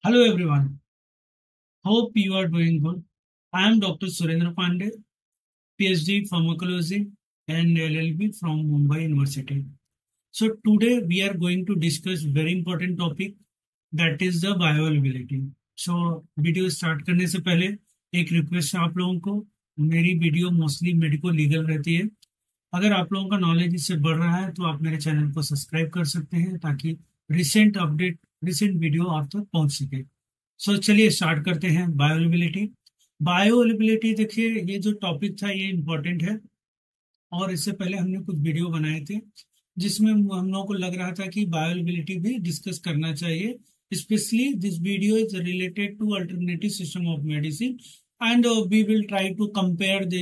Hello everyone. Hope you are doing good. I am Dr. Surendra Pandey, PhD Pharmacology and LLB from Mumbai University. So today we are going to discuss very important topic that is the bioavailability. So video start करने से पहले एक request है आप लोगों को। मेरी video mostly medico legal रहती है। अगर आप लोगों का नॉलेज इससे बढ़ रहा है तो आप मेरे चैनल को सब्सक्राइब कर सकते हैं ताकि रिसेंट अपडेट रिसेंट वीडियो आप तक पहुंच सके। सो चलिए स्टार्ट करते हैं बायोअवेलेबिलिटी। बायोअवेलेबिलिटी देखिए, ये जो टॉपिक था ये इम्पोर्टेंट है और इससे पहले हमने कुछ वीडियो बनाए थे जिसमें हम लोगों को लग रहा था कि बायोअवेलेबिलिटी भी डिस्कस करना चाहिए। Specially this video is related to alternative system of medicine and we will try to compare the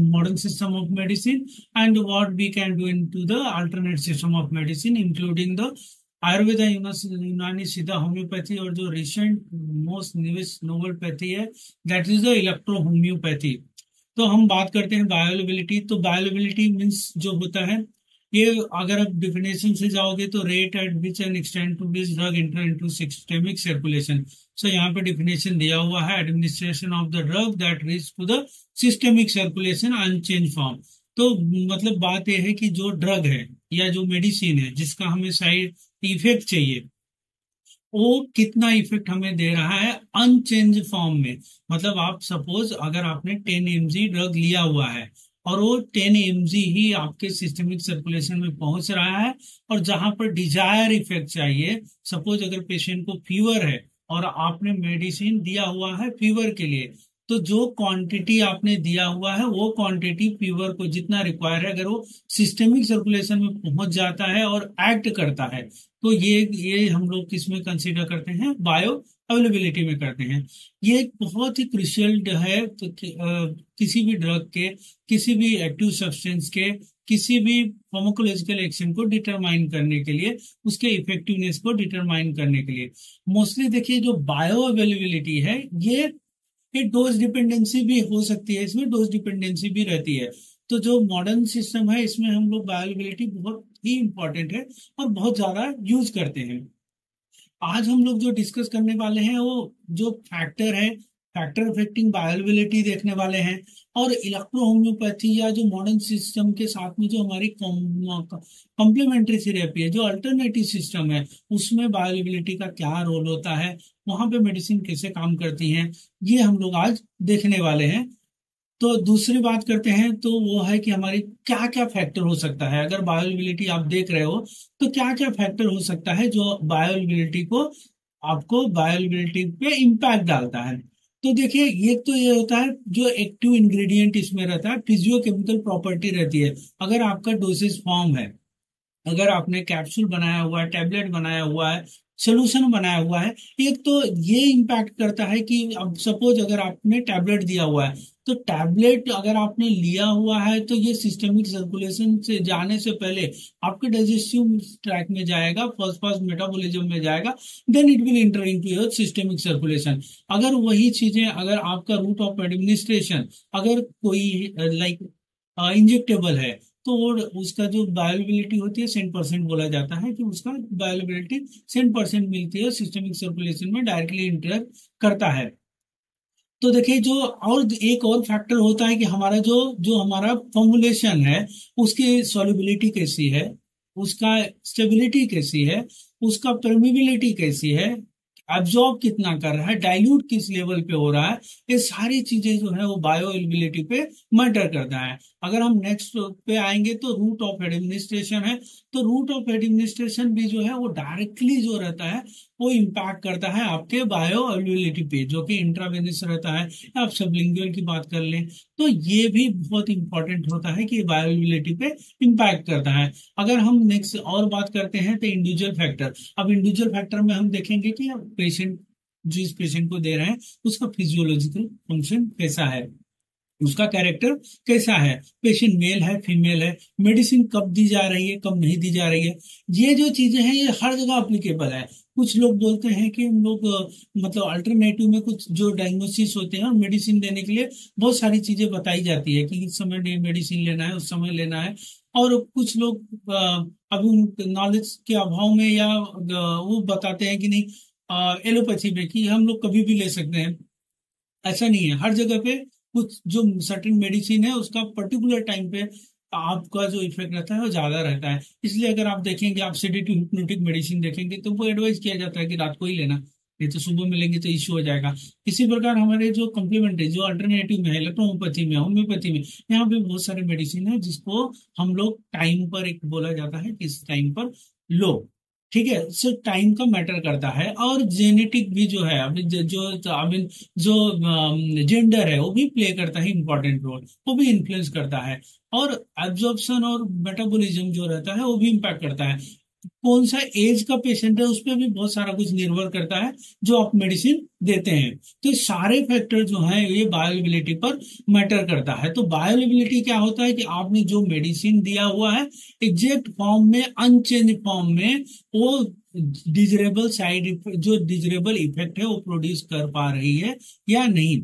modern system of medicine and what we can do into the alternate system of medicine including the Ayurveda, यूनानी सिद्धा, homeopathy और जो recent most newest नोवेलपैथी है that is the electro homeopathy. तो हम बात करते हैं बायोअवेलेबिलिटी। तो बायोअवेलेबिलिटी मीन्स जो होता है ये, अगर आप डिफिनेशन से जाओगे तो rate at which and extent to which drug enter into systemic circulation. So यहाँ पे डिफिनेशन दिया हुआ है, administration of the drug that reach to the systemic circulation unchanged form. तो मतलब बात यह है कि जो ड्रग है या जो मेडिसिन है जिसका हमें साइड इफेक्ट चाहिए वो कितना इफेक्ट हमें दे रहा है अनचेंज फॉर्म में। मतलब आप सपोज अगर आपने 10 mg ड्रग लिया हुआ है और वो 10 mg ही आपके सिस्टमिक सर्कुलेशन में पहुंच रहा है और जहां पर डिजायर इफेक्ट चाहिए, सपोज अगर पेशेंट को फीवर है और आपने मेडिसिन दिया हुआ है फीवर के लिए, तो जो क्वांटिटी आपने दिया हुआ है वो क्वांटिटी फीवर को जितना रिक्वायर है, अगर वो सिस्टमिक सर्कुलेशन में पहुंच जाता है और एक्ट करता है तो ये हम लोग किस में कंसीडर करते हैं, बायो अवेलेबिलिटी में करते हैं। ये एक बहुत ही क्रिशियल है तो किसी भी ड्रग के, किसी भी एक्टिव सब्सटेंस के, किसी भी फार्माकोलॉजिकल एक्शन को डिटरमाइन करने के लिए, उसके इफेक्टिवनेस को डिटरमाइन करने के लिए। मोस्टली देखिए जो बायो अवेलेबिलिटी है ये डोज डिपेंडेंसी भी हो सकती है, इसमें डोज डिपेंडेंसी भी रहती है। तो जो मॉडर्न सिस्टम है इसमें हम लोग बायोअवेलेबिलिटी बहुत ही इंपॉर्टेंट है और बहुत ज्यादा यूज करते हैं। आज हम लोग जो डिस्कस करने वाले हैं वो जो फैक्टर है, फैक्टर अफेक्टिंग बायोअवेलेबिलिटी देखने वाले हैं। और इलेक्ट्रो होम्योपैथी या जो मॉडर्न सिस्टम के साथ में जो हमारी कॉम्प्लीमेंट्री थेरेपी है, जो अल्टरनेटिव सिस्टम है, उसमें बायोअवेलेबिलिटी का क्या रोल होता है, वहां पे मेडिसिन कैसे काम करती हैं, ये हम लोग आज देखने वाले हैं। तो दूसरी बात करते हैं तो वो है कि हमारी क्या क्या फैक्टर हो सकता है। अगर बायोअवेलेबिलिटी आप देख रहे हो तो क्या क्या फैक्टर हो सकता है जो बायोअवेलेबिलिटी को, आपको बायोअवेलेबिलिटी पे इम्पैक्ट डालता है। तो देखिए ये तो ये होता है जो एक्टिव इंग्रेडिएंट इसमें रहता है, फिजियोकेमिकल प्रॉपर्टी रहती है। अगर आपका डोसेज फॉर्म है, अगर आपने कैप्सूल बनाया हुआ है, टैबलेट बनाया हुआ है, सोल्यूशन बनाया हुआ है, एक तो ये इम्पैक्ट करता है कि अब सपोज अगर आपने टैबलेट दिया हुआ है तो टैबलेट अगर आपने लिया हुआ है तो ये सिस्टमिक सर्कुलेशन से जाने से पहले आपके डाइजेस्टिव ट्रैक में जाएगा, फर्स्ट पास मेटाबॉलिज्म में जाएगा, then it will enter into your systemic circulation. अगर वही चीजें, अगर आपका रूट ऑफ एडमिनिस्ट्रेशन अगर कोई लाइक इंजेक्टेबल है तो वो उसका जो बायोअवेलेबिलिटी होती है 100% बोला जाता है कि उसका बायोअवेलेबिलिटी 100% मिलती है, सिस्टमिक सर्कुलेशन में डायरेक्टली इंटर करता है। तो देखिए जो और एक और फैक्टर होता है कि हमारा जो जो हमारा फॉर्मुलेशन है उसकी सॉल्युबिलिटी कैसी है, उसका स्टेबिलिटी कैसी है, उसका परमिबिलिटी कैसी है, एब्जॉर्ब कितना कर रहा है, डाइल्यूट किस लेवल पे हो रहा है, ये सारी चीजें जो है वो बायोअवेलेबिलिटी पे मैटर करता है। अगर हम नेक्स्ट पे आएंगे तो रूट ऑफ एडमिनिस्ट्रेशन है। तो रूट ऑफ एडमिनिस्ट्रेशन भी जो है वो डायरेक्टली जो रहता है वो इम्पैक्ट करता है आपके बायो अवेलेबिलिटी पे, जो कि इंट्रावेनस रहता है। आप सबलिंगुअल की बात कर लें तो ये भी बहुत इंपॉर्टेंट होता है कि बायो अवेलेबिलिटी पे इम्पैक्ट करता है। अगर हम नेक्स्ट और बात करते हैं तो इंडिविजुअल फैक्टर। अब इंडिविजुअल फैक्टर में हम देखेंगे कि पेशेंट, जिस पेशेंट को दे रहे हैं उसका फिजियोलॉजिकल फंक्शन कैसा है, उसका कैरेक्टर कैसा है, पेशेंट मेल है फीमेल है, मेडिसिन कब दी जा रही है कब नहीं दी जा रही है, ये जो चीजें हैं ये हर जगह अप्लीकेबल है। कुछ लोग बोलते हैं कि हम लोग मतलब अल्टरनेटिव में कुछ जो डायग्नोसिस होते हैं और मेडिसिन देने के लिए बहुत सारी चीजें बताई जाती है कि इस समय मेडिसिन लेना है, उस समय लेना है। और कुछ लोग अभी नॉलेज के अभाव में या वो बताते हैं कि नहीं एलोपैथी में कि हम लोग कभी भी ले सकते हैं, ऐसा नहीं है। हर जगह पे कुछ जो सर्टेन मेडिसिन है उसका पर्टिकुलर टाइम पे आपका जो इफेक्ट रहता है वो ज्यादा रहता है। इसलिए अगर आप देखेंगे, आप सेडेटिव हिप्नोटिक मेडिसिन देखेंगे तो वो एडवाइस किया जाता है कि रात को ही लेना, नहीं तो सुबह में लेंगे तो इश्यू हो जाएगा। इसी प्रकार हमारे जो कॉम्प्लीमेंट्री जो अल्टरनेटिव में है, इलेक्ट्रोहोम्योपैथी में, होम्योपैथी में, यहाँ पे बहुत सारे मेडिसिन है जिसको हम लोग टाइम पर एक बोला जाता है कि इस टाइम पर लो। ठीक है, सो टाइम का मैटर करता है। और जेनेटिक भी जो है, अभी जो अभी जो जेंडर है वो भी प्ले करता है इंपॉर्टेंट रोल, वो भी इन्फ्लुएंस करता है। और एब्जॉर्प्शन और मेटाबॉलिज्म जो रहता है वो भी इम्पैक्ट करता है। कौन सा एज का पेशेंट है उस पर भी बहुत सारा कुछ निर्भर करता है जो आप मेडिसिन देते हैं। तो ये सारे फैक्टर जो हैं ये बायोअवेलेबिलिटी पर मैटर करता है। तो बायोअवेलेबिलिटी क्या होता है कि आपने जो मेडिसिन दिया हुआ है एग्जैक्ट फॉर्म में, अनचेंज फॉर्म में, वो डिजरेबल साइड जो डिजरेबल इफेक्ट है वो प्रोड्यूस कर पा रही है या नहीं।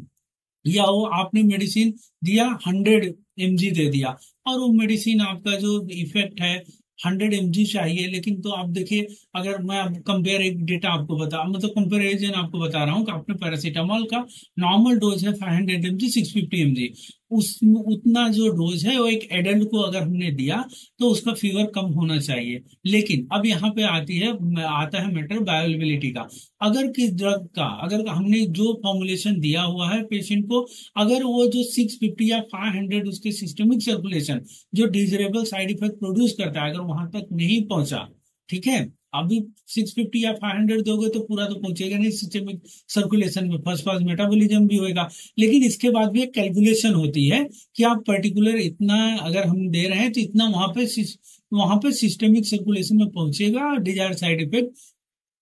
या वो आपने मेडिसिन दिया 100 mg दे दिया और वो मेडिसिन आपका जो इफेक्ट है 100 mg चाहिए, लेकिन तो आप देखिए, अगर मैं अब कंपेयर एक डेटा आपको बता, मतलब कंपेरिजन आपको बता रहा हूँ कि आपने पैरासीटामोल का नॉर्मल डोज है 500 mg, 650 mg, उस उतना जो डोज है वो एक एडल्ट को अगर हमने दिया तो उसका फीवर कम होना चाहिए। लेकिन अब यहाँ पे आता है मैटर बायोअवेलेबिलिटी का। अगर किस ड्रग का, अगर हमने जो फॉर्मुलेशन दिया हुआ है पेशेंट को, अगर वो जो 650 या 500 उसके सिस्टमिक सर्कुलेशन जो डिजरेबल साइड इफेक्ट प्रोड्यूस करता है अगर वहां तक नहीं पहुंचा, ठीक है, अभी 650 या 500 दोगे तो पूरा तो पहुंचेगा नहीं सिस्टमिक सर्कुलेशन में, फर्स्ट पास मेटाबॉलिज्म भी होएगा। लेकिन इसके बाद भी एक कैलकुलेशन होती है कि आप पर्टिकुलर इतना अगर हम दे रहे हैं तो इतना वहां पे सिस्टमिक सर्कुलेशन में पहुंचेगा, डिजायर्ड साइड इफेक्ट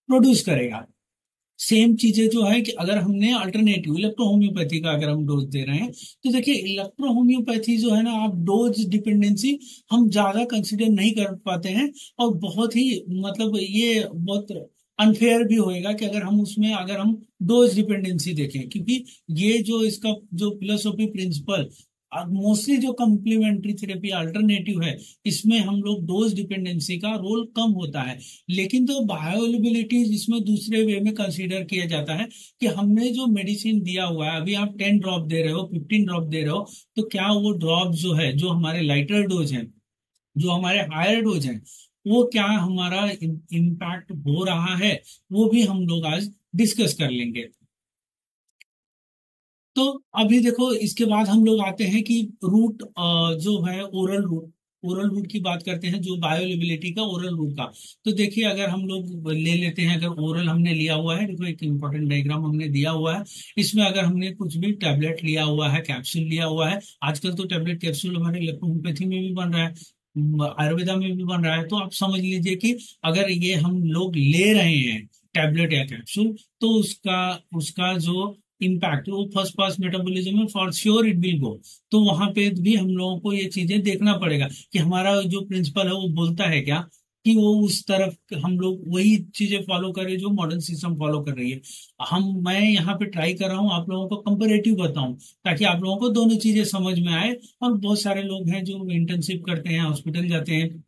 प्रोड्यूस करेगा। सेम चीजें जो है कि अगर हमने अल्टरनेटिव इलेक्ट्रो होम्योपैथी का अगर हम डोज दे रहे हैं तो देखिए इलेक्ट्रो होम्योपैथी जो है ना, आप डोज डिपेंडेंसी हम ज्यादा कंसिडर नहीं कर पाते हैं। और बहुत ही मतलब ये बहुत अनफेयर भी होएगा कि अगर हम उसमें अगर हम डोज डिपेंडेंसी देखें, क्योंकि ये जो इसका जो फिलोसॉफी प्रिंसिपल मोस्टली जो कम्प्लीमेंट्री थेरेपी अल्टरनेटिव है इसमें हम लोग डोज डिपेंडेंसी का रोल कम होता है। लेकिन तो बायोअवेलेबिलिटी जिसमें दूसरे वे में कंसीडर किया जाता है कि हमने जो मेडिसिन दिया हुआ है, अभी आप 10 ड्रॉप दे रहे हो, 15 ड्रॉप दे रहे हो, तो क्या वो ड्रॉप जो है जो हमारे लाइटर डोज है, जो हमारे हायर डोज है, वो क्या हमारा इम्पैक्ट हो रहा है, वो भी हम लोग आज डिस्कस कर लेंगे। तो अभी देखो इसके बाद हम लोग आते हैं कि रूट जो है ओरल रूट, ओरल रूट की बात करते हैं, जो बायोअवेलेबिलिटी का ओरल रूट का। तो देखिए अगर हम लोग ले लेते हैं, अगर ओरल हमने लिया हुआ है, देखो एक इंपॉर्टेंट डायग्राम हमने दिया हुआ है, इसमें अगर हमने कुछ भी टैबलेट लिया हुआ है, कैप्सूल लिया हुआ है, आजकल तो टैबलेट कैप्सूल हमारे होम्योपैथी में भी बन रहा है, आयुर्वेदा में भी बन रहा है, तो आप समझ लीजिए कि अगर ये हम लोग ले रहे हैं टैबलेट या कैप्सूल तो उसका उसका जो इम्पैक्ट वो फर्स्ट पास मेटाबॉलिज्म में for sure it will go. तो वहां पे भी हम लोगों को ये चीजें देखना पड़ेगा कि हमारा जो प्रिंसिपल है वो बोलता है क्या, कि वो उस तरफ हम लोग वही चीजें फॉलो करें जो मॉडर्न सिस्टम फॉलो कर रही है। मैं यहाँ पे ट्राई कर रहा हूँ आप लोगों को कंपेरेटिव बताऊं ताकि आप लोगों को दोनों चीजें समझ में आए। और बहुत सारे लोग हैं जो इंटर्नशिप करते हैं, हॉस्पिटल जाते हैं,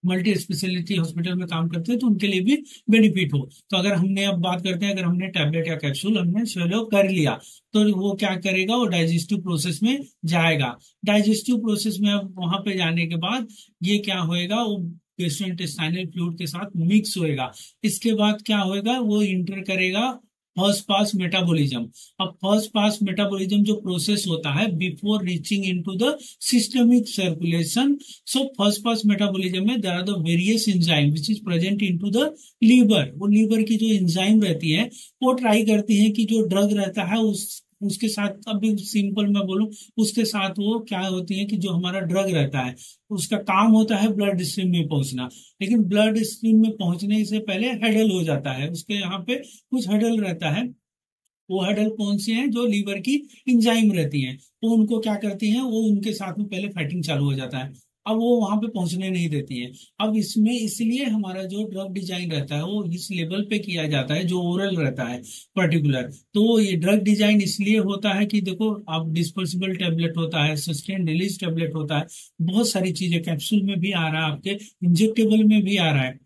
मल्टी स्पेशलिटी हॉस्पिटल में काम करते हैं, तो उनके लिए भी बेनिफिट हो। तो अगर हमने अब बात करते हैं, अगर हमने टैबलेट या कैप्सूल हमने स्वेलो कर लिया तो वो क्या करेगा, वो डाइजेस्टिव प्रोसेस में जाएगा। डाइजेस्टिव प्रोसेस में अब वहां पे जाने के बाद ये क्या होएगा, वो गैस्ट्रोइंटेस्टाइनल फ्लूइड के साथ मिक्स होएगा। इसके बाद क्या होएगा, वो इंटर करेगा फर्स्ट पास मेटाबॉलिज्म। अब फर्स्ट पास मेटाबॉलिज्म जो प्रोसेस होता है before reaching into the systemic circulation, so first pass metabolism में there are the various enzyme which is present into the liver. वो लीवर की जो एंजाइम रहती है वो ट्राई करती है कि जो ड्रग रहता है उसके साथ, अभी सिंपल मैं बोलूं, उसके साथ वो क्या होती है कि जो हमारा ड्रग रहता है उसका काम होता है ब्लड स्ट्रीम में पहुंचना। लेकिन ब्लड स्ट्रीम में पहुंचने से पहले हेडल हो जाता है, उसके यहाँ पे कुछ हेडल रहता है। वो हेडल कौन से हैं, जो लीवर की इंजाइम रहती हैं, वो उनको क्या करती हैं, वो उनके साथ में पहले फाइटिंग चालू हो जाता है। अब वो वहां पे पहुंचने नहीं देती हैं। अब इसमें इसलिए हमारा जो ड्रग डिजाइन रहता है वो इस लेवल पे किया जाता है जो ओरल रहता है पर्टिकुलर। तो ये ड्रग डिजाइन इसलिए होता है कि देखो आप डिस्पोजेबल टेबलेट होता है, सस्टेन रिलीज टेबलेट होता है, बहुत सारी चीजें कैप्सूल में भी आ रहा है, आपके इंजेक्टेबल में भी आ रहा है।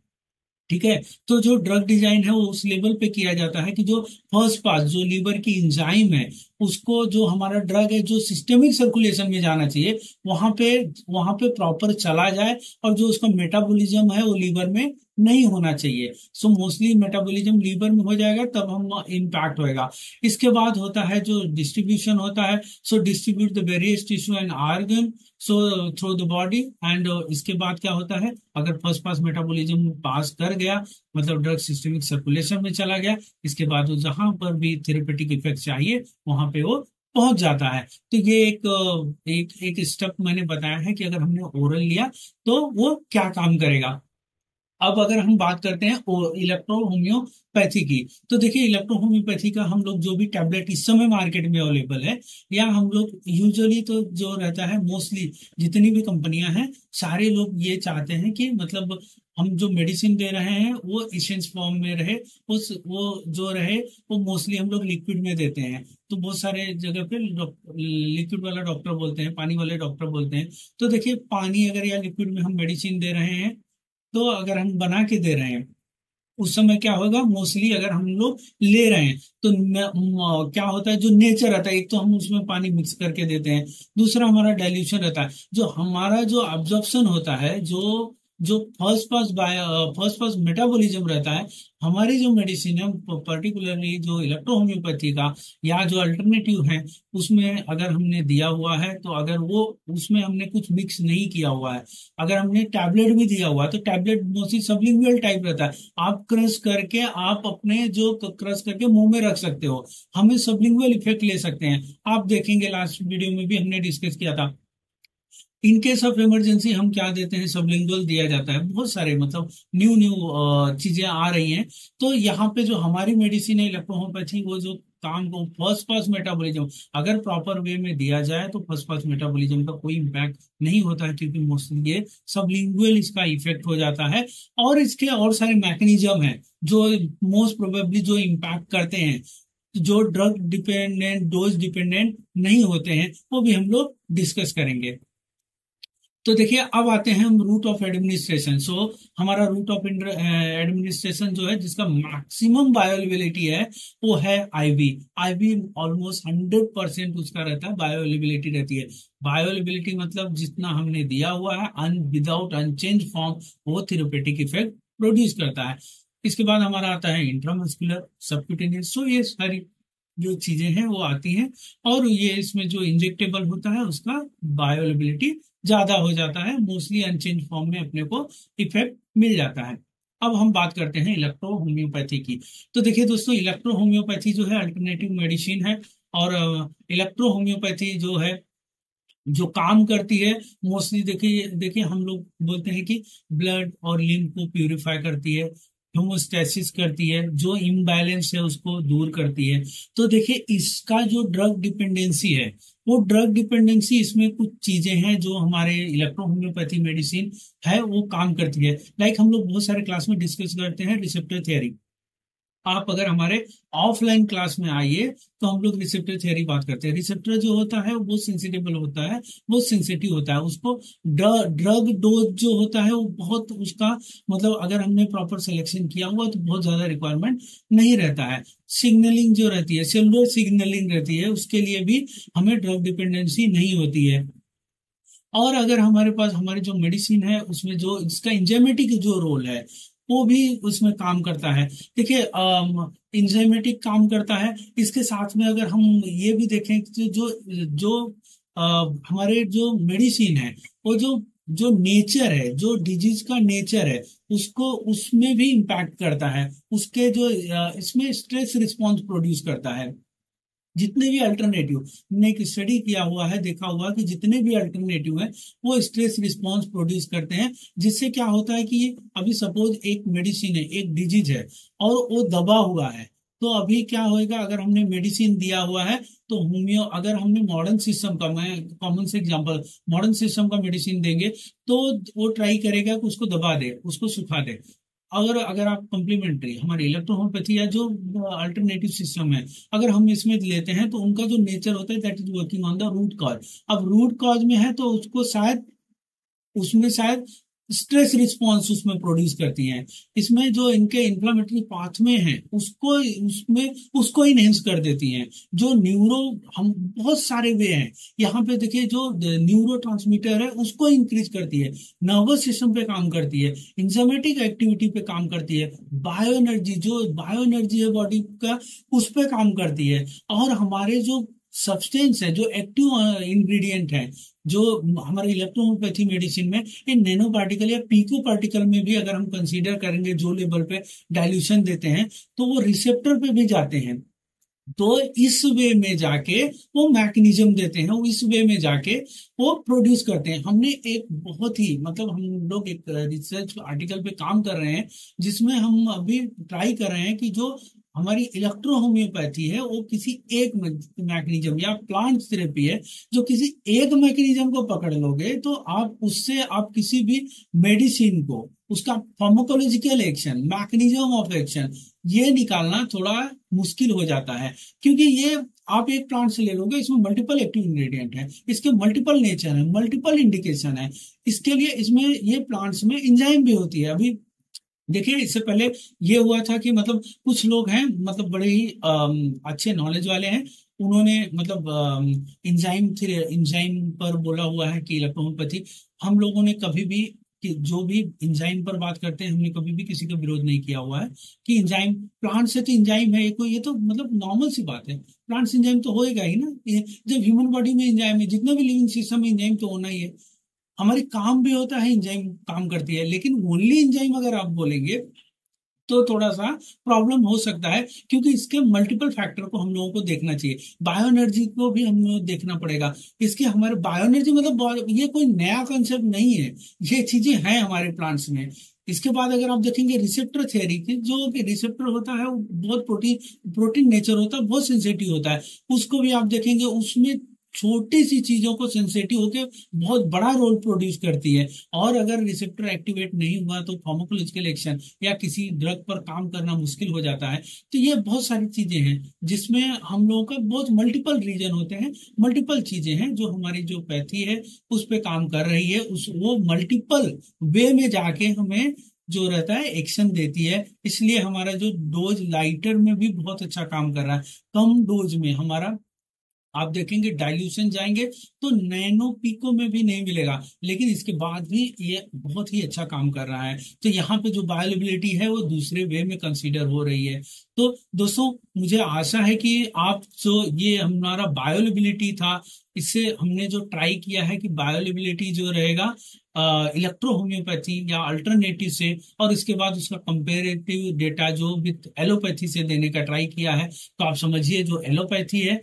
ठीक है। तो जो ड्रग डिजाइन है वो उस लेवल पे किया जाता है कि जो फर्स्ट पास जो लीवर की इंजाइम है उसको, जो हमारा ड्रग है जो सिस्टेमिक सर्कुलेशन में जाना चाहिए वहां पे प्रॉपर चला जाए, और जो उसका मेटाबॉलिज्म है वो लीवर में नहीं होना चाहिए। सो मोस्टली मेटाबॉलिज्म लीवर में हो जाएगा तब हम इम्पैक्ट होएगा। इसके बाद होता है जो डिस्ट्रीब्यूशन होता है, so distribute the various tissue and organ so through the body. And इसके बाद क्या होता है, अगर फर्स्ट पास मेटाबॉलिज्म पास कर गया, मतलब ड्रग सिस्टेमिक सर्कुलेशन में चला गया, इसके बाद वो जहां पर भी थेरेपेटिक इफेक्ट चाहिए वहां पे वो पहुंच जाता है। तो ये एक स्टेप मैंने बताया है कि अगर हमने ओरल लिया तो वो क्या काम करेगा। अब अगर हम बात करते हैं इलेक्ट्रो होम्योपैथी की, तो देखिए इलेक्ट्रो होम्योपैथी का हम लोग जो भी टैबलेट इस समय मार्केट में अवेलेबल है, या हम लोग यूजुअली तो जो रहता है मोस्टली जितनी भी कंपनियां हैं सारे लोग ये चाहते हैं कि मतलब हम जो मेडिसिन दे रहे हैं वो इसेंस फॉर्म में रहे, उस वो जो रहे वो मोस्टली हम लोग लिक्विड में देते हैं। तो बहुत सारे जगह पे लिक्विड वाला डॉक्टर बोलते हैं, पानी वाले डॉक्टर बोलते हैं। तो देखिए पानी अगर या लिक्विड में हम मेडिसिन दे रहे हैं, तो अगर हम बना के दे रहे हैं उस समय क्या होगा, मोस्टली अगर हम लोग ले रहे हैं तो क्या होता है, जो नेचर रहता है, एक तो हम उसमें पानी मिक्स करके देते हैं, दूसरा हमारा डाइल्यूशन रहता है, जो हमारा जो अब्जॉर्प्शन होता है, जो जो फर्स्ट पास मेटाबॉलिज्म रहता है, हमारी जो मेडिसिन है पर्टिकुलरली जो इलेक्ट्रो होम्योपैथी का या जो अल्टरनेटिव है उसमें अगर हमने दिया हुआ है, तो अगर वो उसमें हमने कुछ मिक्स नहीं किया हुआ है, अगर हमने टैबलेट भी दिया हुआ है तो टैबलेट मोस्टली सबलिंगुअल टाइप रहता है, आप क्रश करके आप अपने जो क्रश करके मुंह में रख सकते हो, हमें सबलिंगुअल इफेक्ट ले सकते हैं। आप देखेंगे लास्ट वीडियो में भी हमने डिस्कस किया था, इन केस ऑफ इमरजेंसी हम क्या देते हैं, सबलिंगुअल दिया जाता है। बहुत सारे मतलब न्यू न्यू चीजें आ रही हैं। तो यहाँ पे जो हमारी मेडिसिन है इलेक्ट्रोहोम्योपैथी, वो जो काम को फर्स्ट पास मेटाबॉलिज्म अगर प्रॉपर वे में दिया जाए तो फर्स्ट पास मेटाबॉलिज्म का कोई इम्पैक्ट नहीं होता है, क्योंकि मोस्टली ये सबलिंगुअल इसका इफेक्ट हो जाता है। और इसके और सारे मैकेनिज्म हैं जो मोस्ट प्रोबेबली जो इम्पैक्ट करते हैं, जो ड्रग डिपेंडेंट डोज डिपेंडेंट नहीं होते हैं, वो भी हम लोग डिस्कस करेंगे। तो देखिए अब आते हैं हम रूट ऑफ एडमिनिस्ट्रेशन। सो हमारा रूट ऑफ एडमिनिस्ट्रेशन जो है जिसका मैक्सिमम बायोअवेलेबिलिटी है वो है आईवी। आईवी ऑलमोस्ट 100% उसका रहता है, बायोअवेलेबिलिटी रहती है। बायोअवेलेबिलिटी मतलब जितना हमने दिया हुआ है विदाउट अनचेंज फॉर्म वो थेरेपेटिक इफेक्ट प्रोड्यूस करता है। इसके बाद हमारा आता है इंट्रामस्कुलर सबक्यूटेनियस। सो ये सारी जो चीजें हैं वो आती हैं, और ये इसमें जो इंजेक्टेबल होता है उसका बायोअवेलेबिलिटी ज्यादा हो जाता है, मोस्टली अनचेंज फॉर्म में अपने को इफेक्ट मिल जाता है। अब हम बात करते हैं इलेक्ट्रो होम्योपैथी की। तो देखिए दोस्तों, इलेक्ट्रो होम्योपैथी जो है अल्टरनेटिव मेडिसिन है, और इलेक्ट्रो होम्योपैथी जो है जो काम करती है मोस्टली, देखिए देखिए हम लोग बोलते हैं कि ब्लड और लिम्फ को प्यूरिफाई करती है, होमोस्टैसिस करती है, जो इम्बैलेंस है उसको दूर करती है। तो देखिए इसका जो ड्रग डिपेंडेंसी है, वो ड्रग डिपेंडेंसी इसमें कुछ चीजें हैं जो हमारे इलेक्ट्रो होम्योपैथी मेडिसिन है वो काम करती है। लाइक हम लोग बहुत सारे क्लास में डिस्कस करते हैं रिसेप्टर थ्योरी। आप अगर हमारे ऑफलाइन क्लास में आइए तो हम लोग रिसेप्टर थ्योरी बात करते हैं। रिसेप्टर जो होता है वो सेंसिटिव होता है, वो सेंसिटिव होता है, उसको ड्रग डोज जो होता है वो बहुत उसका मतलब अगर हमने प्रॉपर सिलेक्शन किया हुआ तो बहुत ज्यादा रिक्वायरमेंट नहीं रहता है। सिग्नलिंग जो रहती है, सेलुलर सिग्नलिंग रहती है, उसके लिए भी हमें ड्रग डिपेंडेंसी नहीं होती है। और अगर हमारे पास हमारी जो मेडिसिन है उसमें जो इसका इंजाइमेटिक जो रोल है वो भी उसमें काम करता है। देखिए इंजाइमेटिक काम करता है, इसके साथ में अगर हम ये भी देखें कि जो जो अ, हमारे जो मेडिसिन है वो जो जो नेचर है, जो डिजीज का नेचर है उसको उसमें भी इम्पैक्ट करता है। उसके जो इसमें स्ट्रेस रिस्पॉन्स प्रोड्यूस करता है। जितने भी अल्टरनेटिव हमने एक स्टडी किया हुआ है, देखा हुआ कि जितने भी अल्टरनेटिव है वो स्ट्रेस रिस्पॉन्स प्रोड्यूस करते हैं, जिससे क्या होता है कि अभी सपोज एक मेडिसिन है, एक डिजीज है और वो दबा हुआ है, तो अभी क्या होएगा, अगर हमने मेडिसिन दिया हुआ है तो होम्यो अगर हमने मॉडर्न सिस्टम का, मैं कॉमन से एग्जांपल मॉडर्न सिस्टम का मेडिसिन देंगे तो वो ट्राई करेगा कि उसको दबा दे, उसको सुखा दे। अगर अगर आप कॉम्प्लीमेंट्री हमारी इलेक्ट्रोहोम्योपैथी या जो अल्टरनेटिव सिस्टम है अगर हम इसमें लेते हैं तो उनका जो नेचर होता है that is working on the root cause. अब रूट कॉज में है तो उसको शायद उसमें शायद स्ट्रेस रिस्पॉन्स उसमें प्रोड्यूस करती हैं। इसमें जो इनके इन्फ्लामेटरी पाथवे हैं उसको उसमें उसको इनहेंस कर देती हैं। जो न्यूरो हम बहुत सारे वे हैं यहाँ पे देखिए, जो न्यूरो ट्रांसमीटर है उसको इंक्रीज करती है, नर्वस सिस्टम पे काम करती है, इंजाइमेटिक एक्टिविटी पे काम करती है, बायो एनर्जी जो बायो एनर्जी है बॉडी का उस पे काम करती है। और हमारे जो सब्सटेंस है, जो एक्टिव इंग्रेडिएंट है, जो हमारे इलेक्ट्रोहोम्योपैथी मेडिसिन में इन नैनो पार्टिकल या पीको पार्टिकल में भी अगर हम कंसीडर करेंगे, जो लेवल पे डाइल्यूशन देते हैं तो वो रिसेप्टर पे भी जाते हैं। तो इस वे में जाके वो मैकेनिज्म देते हैं, वो इस वे में जाके वो प्रोड्यूस करते हैं। हमने एक बहुत ही मतलब हम लोग एक रिसर्च आर्टिकल पे काम कर रहे हैं जिसमें हम अभी ट्राई कर रहे हैं कि जो हमारी इलेक्ट्रो होम्योपैथी है वो किसी एक मैकेनिज्म या प्लांट थेरेपी है, जो किसी एक मैकेनिज्म को पकड़ लोगे तो आप उससे आप किसी भी मेडिसिन को उसका pharmacological action, mechanism of action ये निकालना थोड़ा मुश्किल हो जाता है। क्योंकि ये आप एक प्लांट से ले लोगे, इसमें मल्टीपल एक्टिव इंग्रेडिएंट है, इसके मल्टीपल नेचर है, मल्टीपल इंडिकेशन है। इसके लिए इसमें ये प्लांट्स में एंजाइम भी होती है। अभी देखिए, इससे पहले ये हुआ था कि मतलब कुछ लोग हैं मतलब बड़े ही अच्छे नॉलेज वाले हैं, उन्होंने मतलब इंजाइम पर बोला हुआ है कि इलेक्ट्रोहोम्योपैथी, हम लोगों ने कभी भी कि जो भी इंजाइम पर बात करते हैं हमने कभी भी किसी का विरोध नहीं किया हुआ है कि इंजाइम प्लांट से तो इंजाइम है, ये तो मतलब नॉर्मल सी बात है, प्लांट से इंजाइम तो होएगा ही ना। जब ह्यूमन बॉडी में इंजाइम है, जितने भी लिविंग सिस्टम में इंजाइम तो होना ही है। हमारी काम भी होता है, इंजाइम काम करती है, लेकिन ओनली इंजाइम अगर आप बोलेंगे तो थोड़ा सा प्रॉब्लम हो सकता है, क्योंकि इसके मल्टीपल फैक्टर को हम लोगों को देखना चाहिए। बायो एनर्जी को भी हम लोग देखना पड़ेगा। इसके हमारे बायो एनर्जी मतलब ये कोई नया कंसेप्ट नहीं है, ये चीजें हैं हमारे प्लांट्स में। इसके बाद अगर आप देखेंगे रिसेप्टर थियरी की, जो कि रिसेप्टर होता है वो बहुत प्रोटीन प्रोटीन नेचर होता है, बहुत सेंसिटिव होता है, उसको भी आप देखेंगे उसमें छोटी सी चीजों को सेंसिटिव होकर बहुत बड़ा रोल प्रोड्यूस करती है। और अगर रिसेप्टर एक्टिवेट नहीं हुआ तो फार्माकोलॉजिकल एक्शन या किसी ड्रग पर काम करना मुश्किल हो जाता है। तो ये बहुत सारी चीजें हैं जिसमें हम लोगों का बहुत मल्टीपल रीजन होते हैं, मल्टीपल चीजें हैं जो हमारी जो पैथी है उस पर काम कर रही है, उस वो मल्टीपल वे में जाके हमें जो रहता है एक्शन देती है। इसलिए हमारा जो डोज लाइटर में भी बहुत अच्छा काम कर रहा है। कम डोज में हमारा आप देखेंगे डाइल्यूशन जाएंगे तो नैनो पीको में भी नहीं मिलेगा, लेकिन इसके बाद भी ये बहुत ही अच्छा काम कर रहा है। तो यहाँ पे जो बायोअवेलेबिलिटी है वो दूसरे वे में कंसीडर हो रही है। तो दोस्तों, मुझे आशा है कि आप जो ये हमारा बायोअवेलेबिलिटी था, इससे हमने जो ट्राई किया है कि बायोअवेलेबिलिटी जो रहेगा इलेक्ट्रो होम्योपैथी या अल्टरनेटिव से, और इसके बाद उसका कंपेरेटिव डेटा जो विथ एलोपैथी से देने का ट्राई किया है। तो आप समझिए जो एलोपैथी है,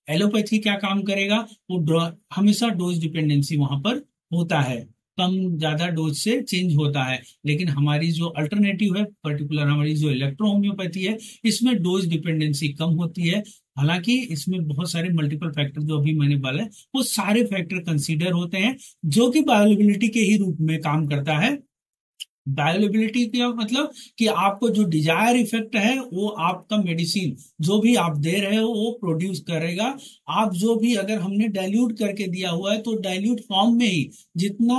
एलोपैथी क्या काम करेगा, वो हमेशा डोज डिपेंडेंसी वहां पर होता है, कम ज्यादा डोज से चेंज होता है। लेकिन हमारी जो अल्टरनेटिव है, पर्टिकुलर हमारी जो इलेक्ट्रो होम्योपैथी है, इसमें डोज डिपेंडेंसी कम होती है। हालांकि इसमें बहुत सारे मल्टीपल फैक्टर जो अभी मैंने बोला है वो सारे फैक्टर कंसीडर होते हैं, जो कि बायोअवेलेबिलिटी के ही रूप में काम करता है। बायोअवेलेबिलिटी का मतलब कि आपको जो डिजायर इफेक्ट है वो आपका मेडिसिन जो भी आप दे रहे हो वो प्रोड्यूस करेगा। आप जो भी अगर हमने डाइल्यूट करके दिया हुआ है तो डाइल्यूट फॉर्म में ही जितना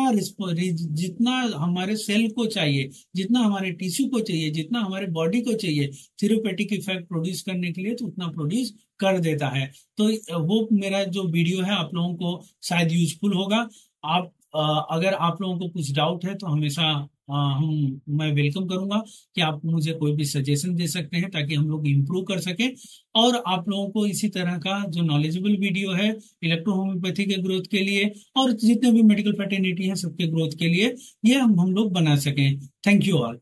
हमारे सेल को चाहिए, जितना हमारे टिश्यू को चाहिए, जितना हमारे बॉडी को चाहिए थेरेपेटिक इफेक्ट प्रोड्यूस करने के लिए, तो उतना प्रोड्यूस कर देता है। तो वो मेरा जो वीडियो है आप लोगों को शायद यूजफुल होगा। आप अगर आप लोगों को कुछ डाउट है तो हमेशा मैं वेलकम करूंगा कि आप मुझे कोई भी सजेशन दे सकते हैं ताकि हम लोग इम्प्रूव कर सकें। और आप लोगों को इसी तरह का जो नॉलेजेबल वीडियो है इलेक्ट्रो होम्योपैथी के ग्रोथ के लिए और जितने भी मेडिकल फैटर्निटी है सबके ग्रोथ के लिए ये हम लोग बना सकें। Thank you all.